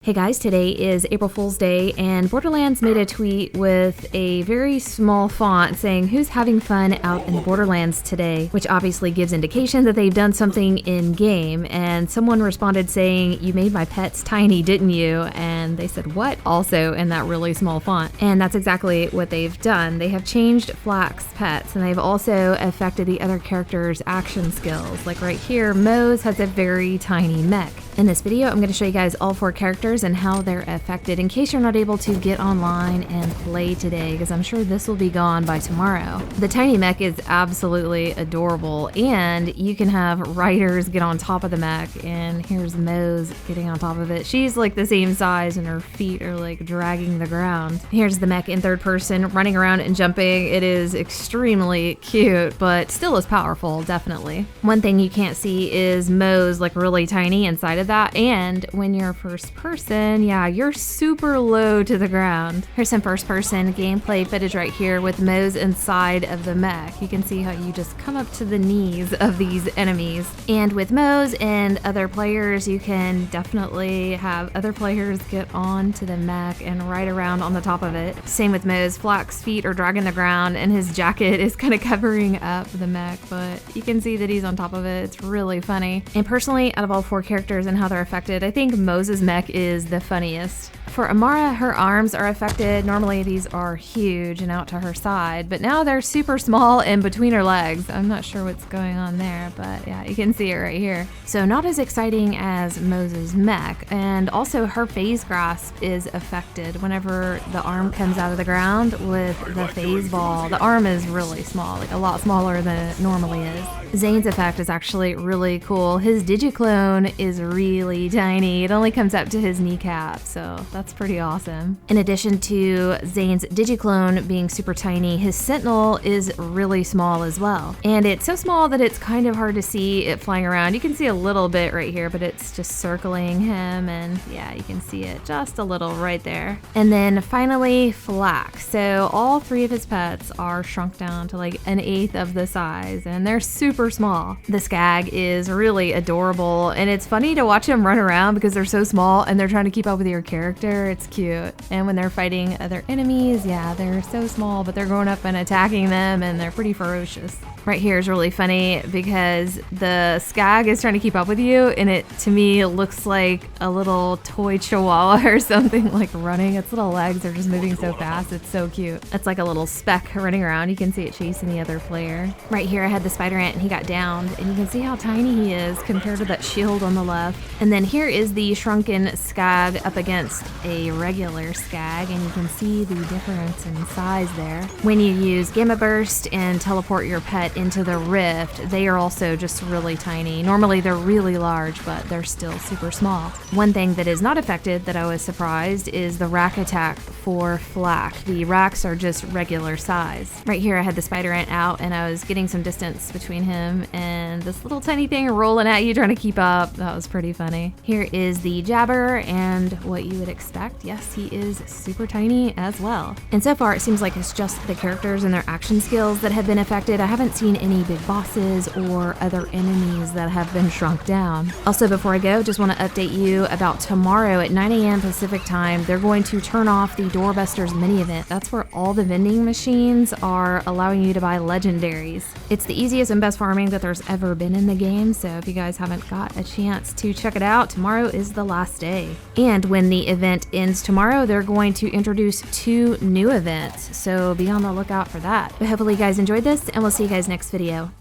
Hey guys, today is April Fool's Day, and Borderlands made a tweet with a very small font saying who's having fun out in the Borderlands today, which obviously gives indication that they've done something in game. And someone responded saying, "You made my pets tiny, didn't you?" And they said, "What?" also in that really small font. And that's exactly what they've done. They have changed FLAK's pets, and they've also affected the other characters' action skills. Like right here, Moze has a very tiny mech. In this video, I'm going to show you guys all 4 characters and how they're affected in case you're not able to get online and play today, because I'm sure this will be gone by tomorrow. The tiny mech is absolutely adorable, and you can have riders get on top of the mech, and here's Moze getting on top of it. She's like the same size and her feet are like dragging the ground. Here's the mech in third person running around and jumping. It is extremely cute, but still is powerful, definitely. One thing you can't see is Moze like really tiny inside of that, and when you're first person, yeah, you're super low to the ground. Here's some first person gameplay footage right here with Moze inside of the mech. You can see how you just come up to the knees of these enemies. And with Moze and other players, you can definitely have other players get on to the mech and ride around on the top of it. Same with Moze. FLAK's feet are dragging the ground and his jacket is kind of covering up the mech, but you can see that he's on top of it. It's really funny. And personally, out of all 4 characters and how they're affected, I think Moze's mech is the funniest. For Amara, her arms are affected. Normally these are huge and out to her side, but now they're super small in between her legs. I'm not sure what's going on there, but yeah, you can see it right here. So not as exciting as Moze's mech. And also her phase grasp is affected whenever the arm comes out of the ground with the phase ball. The arm is really small, like a lot smaller than it normally is. Zane's effect is actually really cool. His Digiclone is really tiny. It only comes up to his kneecap, so that's pretty awesome. In addition to Zane's Digiclone being super tiny, his Sentinel is really small as well. And it's so small that it's kind of hard to see it flying around. You can see a little bit right here, but it's just circling him, and yeah, you can see it just a little right there. And then finally, FLAK. So all 3 of his pets are shrunk down to like 1/8 of the size, and they're super small. The Skag is really adorable, and it's funny to watch them run around because they're so small and they're trying to keep up with your character. It's cute. And when they're fighting other enemies, yeah, they're so small, but they're going up and attacking them, and they're pretty ferocious. Right here is really funny because the Skag is trying to keep up with you, and it, to me, looks like a little toy chihuahua or something, like running. Its little legs are just moving so fast. It's so cute. It's like a little speck running around. You can see it chasing the other player. Right here I had the spider ant, and he got downed, and you can see how tiny he is compared to that shield on the left. And then here is the shrunken Skag up against a regular Skag, and you can see the difference in size there. When you use Gamma Burst and teleport your pet into the rift, they are also just really tiny. Normally they're really large, but they're still super small. One thing that is not affected that I was surprised is the rack attack for FLAK. The racks are just regular size. Right here I had the spider ant out, and I was getting some distance between him and this little tiny thing rolling at you trying to keep up. That was pretty funny. Here is the Jabber, and what you would expect, yes, he is super tiny as well. And so far it seems like it's just the characters and their action skills that have been affected. I haven't seen any big bosses or other enemies that have been shrunk down. Also, before I go, just want to update you about tomorrow at 9 a.m. Pacific time. They're going to turn off the Doorbusters mini event. That's where all the vending machines are allowing you to buy legendaries. It's the easiest and best farming that there's ever been in the game, so if you guys haven't got a chance to check it out, tomorrow is the last day. And when the event ends tomorrow, they're going to introduce 2 new events, so be on the lookout for that. But hopefully you guys enjoyed this, and we'll see you guys next video.